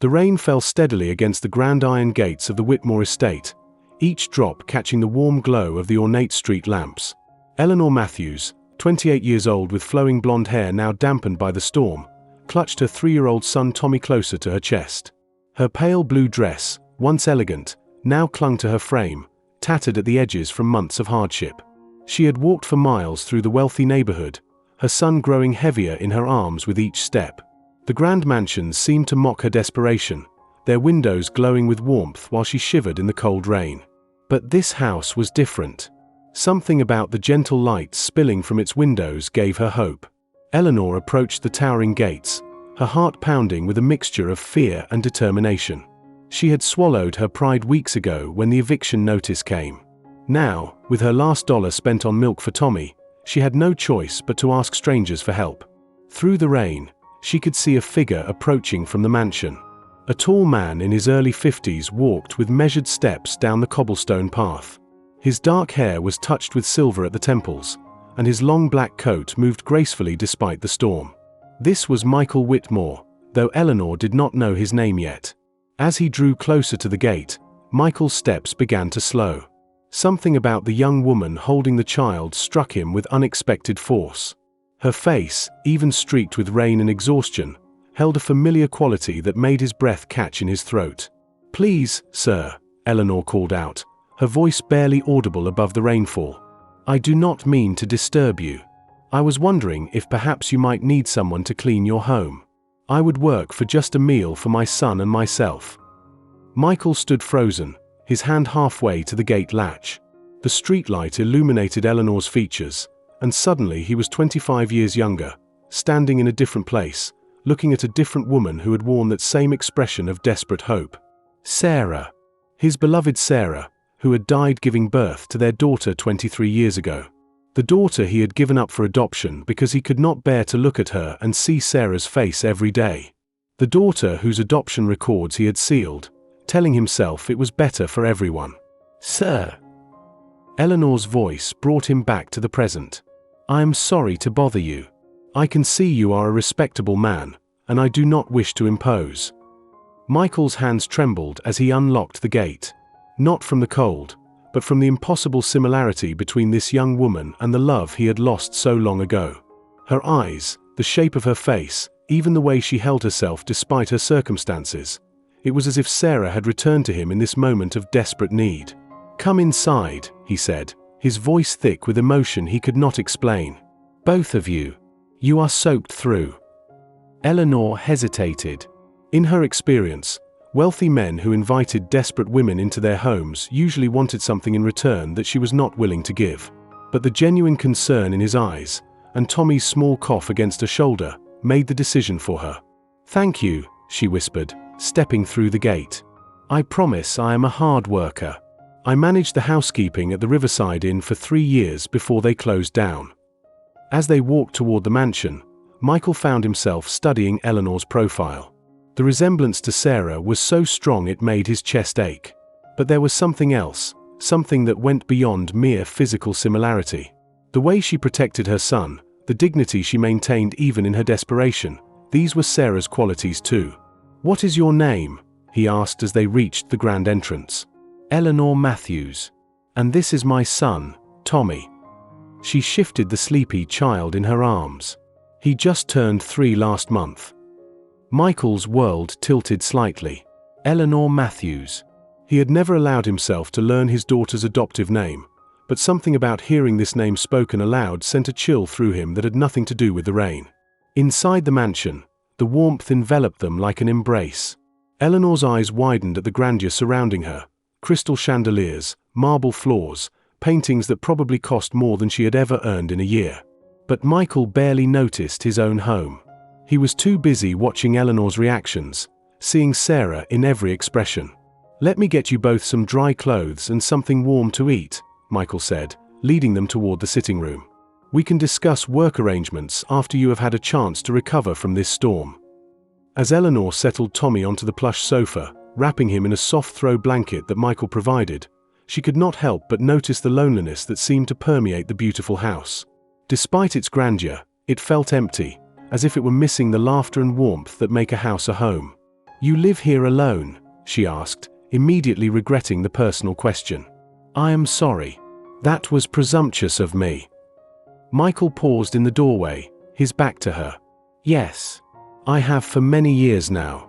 The rain fell steadily against the grand iron gates of the Whitmore estate, each drop catching the warm glow of the ornate street lamps. Eleanor Matthews, 28 years old with flowing blonde hair now dampened by the storm, clutched her 3-year-old son Tommy closer to her chest. Her pale blue dress, once elegant, now clung to her frame, tattered at the edges from months of hardship. She had walked for miles through the wealthy neighborhood, her son growing heavier in her arms with each step. The grand mansions seemed to mock her desperation, their windows glowing with warmth while she shivered in the cold rain. But this house was different. Something about the gentle light spilling from its windows gave her hope. Eleanor approached the towering gates, her heart pounding with a mixture of fear and determination. She had swallowed her pride weeks ago when the eviction notice came. Now, with her last dollar spent on milk for Tommy, she had no choice but to ask strangers for help. Through the rain, she could see a figure approaching from the mansion. A tall man in his early 50s walked with measured steps down the cobblestone path. His dark hair was touched with silver at the temples, and his long black coat moved gracefully despite the storm. This was Michael Whitmore, though Eleanor did not know his name yet. As he drew closer to the gate, Michael's steps began to slow. Something about the young woman holding the child struck him with unexpected force. Her face, even streaked with rain and exhaustion, held a familiar quality that made his breath catch in his throat. "Please, sir," Eleanor called out, her voice barely audible above the rainfall. "I do not mean to disturb you. I was wondering if perhaps you might need someone to clean your home. I would work for just a meal for my son and myself." Michael stood frozen, his hand halfway to the gate latch. The streetlight illuminated Eleanor's features, and suddenly he was 25 years younger, standing in a different place, looking at a different woman who had worn that same expression of desperate hope. Sarah. His beloved Sarah, who had died giving birth to their daughter 23 years ago. The daughter he had given up for adoption because he could not bear to look at her and see Sarah's face every day. The daughter whose adoption records he had sealed, telling himself it was better for everyone. "Sir." Eleanor's voice brought him back to the present. "I am sorry to bother you. I can see you are a respectable man, and I do not wish to impose." Michael's hands trembled as he unlocked the gate. Not from the cold, but from the impossible similarity between this young woman and the love he had lost so long ago. Her eyes, the shape of her face, even the way she held herself despite her circumstances. It was as if Sarah had returned to him in this moment of desperate need. "Come inside," he said, his voice thick with emotion he could not explain. "Both of you. You are soaked through." Eleanor hesitated. In her experience, wealthy men who invited desperate women into their homes usually wanted something in return that she was not willing to give. But the genuine concern in his eyes, and Tommy's small cough against her shoulder, made the decision for her. "Thank you," she whispered, stepping through the gate. "I promise I am a hard worker. I managed the housekeeping at the Riverside Inn for 3 years before they closed down." As they walked toward the mansion, Michael found himself studying Eleanor's profile. The resemblance to Sarah was so strong it made his chest ache. But there was something else, something that went beyond mere physical similarity. The way she protected her son, the dignity she maintained even in her desperation, these were Sarah's qualities too. "What is your name?" he asked as they reached the grand entrance. "Eleanor Matthews. And this is my son, Tommy." She shifted the sleepy child in her arms. "He just turned 3 last month." Michael's world tilted slightly. Eleanor Matthews. He had never allowed himself to learn his daughter's adoptive name, but something about hearing this name spoken aloud sent a chill through him that had nothing to do with the rain. Inside the mansion, the warmth enveloped them like an embrace. Eleanor's eyes widened at the grandeur surrounding her: crystal chandeliers, marble floors, paintings that probably cost more than she had ever earned in a year. But Michael barely noticed his own home. He was too busy watching Eleanor's reactions, seeing Sarah in every expression. "Let me get you both some dry clothes and something warm to eat," Michael said, leading them toward the sitting room. "We can discuss work arrangements after you have had a chance to recover from this storm." As Eleanor settled Tommy onto the plush sofa, wrapping him in a soft throw blanket that Michael provided, she could not help but notice the loneliness that seemed to permeate the beautiful house. Despite its grandeur, it felt empty, as if it were missing the laughter and warmth that make a house a home. "You live here alone?" she asked, immediately regretting the personal question. "I am sorry. That was presumptuous of me." Michael paused in the doorway, his back to her. "Yes. I have for many years now."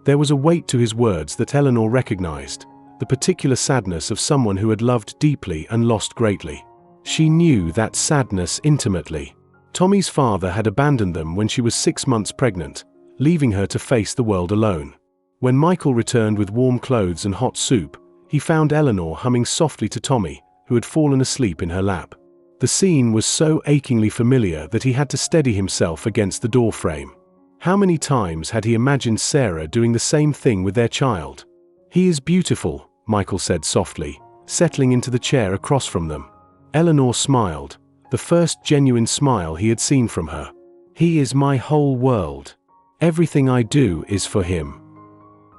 There was a weight to his words that Eleanor recognized, the particular sadness of someone who had loved deeply and lost greatly. She knew that sadness intimately. Tommy's father had abandoned them when she was 6 months pregnant, leaving her to face the world alone. When Michael returned with warm clothes and hot soup, he found Eleanor humming softly to Tommy, who had fallen asleep in her lap. The scene was so achingly familiar that he had to steady himself against the doorframe. How many times had he imagined Sarah doing the same thing with their child? "He is beautiful," Michael said softly, settling into the chair across from them. Eleanor smiled, the first genuine smile he had seen from her. "He is my whole world. Everything I do is for him."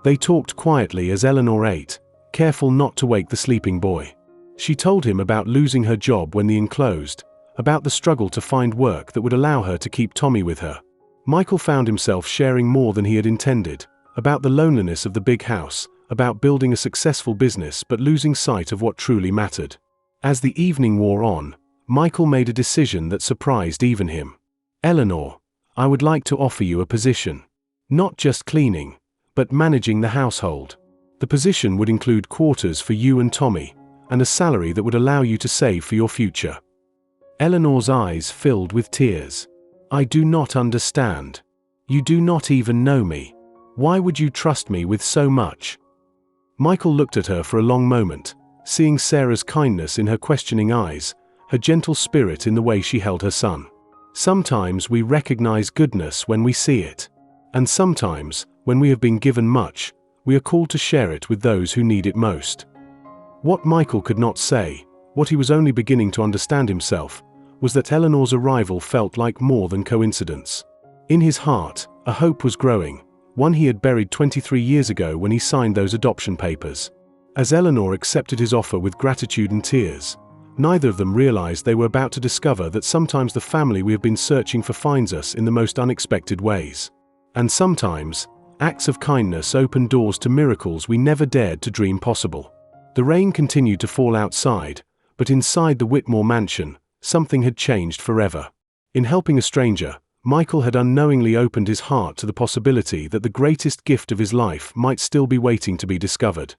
They talked quietly as Eleanor ate, careful not to wake the sleeping boy. She told him about losing her job when the inn closed, about the struggle to find work that would allow her to keep Tommy with her. Michael found himself sharing more than he had intended, about the loneliness of the big house, about building a successful business but losing sight of what truly mattered. As the evening wore on, Michael made a decision that surprised even him. "Eleanor, I would like to offer you a position. Not just cleaning, but managing the household. The position would include quarters for you and Tommy, and a salary that would allow you to save for your future." Eleanor's eyes filled with tears. "I do not understand. You do not even know me. Why would you trust me with so much?" Michael looked at her for a long moment, seeing Sarah's kindness in her questioning eyes, her gentle spirit in the way she held her son. Sometimes we recognize goodness when we see it. And sometimes, when we have been given much, we are called to share it with those who need it most. What Michael could not say, what he was only beginning to understand himself, was that Eleanor's arrival felt like more than coincidence. In his heart, a hope was growing, one he had buried 23 years ago when he signed those adoption papers. As Eleanor accepted his offer with gratitude and tears, neither of them realized they were about to discover that sometimes the family we have been searching for finds us in the most unexpected ways. And sometimes, acts of kindness open doors to miracles we never dared to dream possible. The rain continued to fall outside, but inside the Whitmore mansion, something had changed forever. In helping a stranger, Michael had unknowingly opened his heart to the possibility that the greatest gift of his life might still be waiting to be discovered.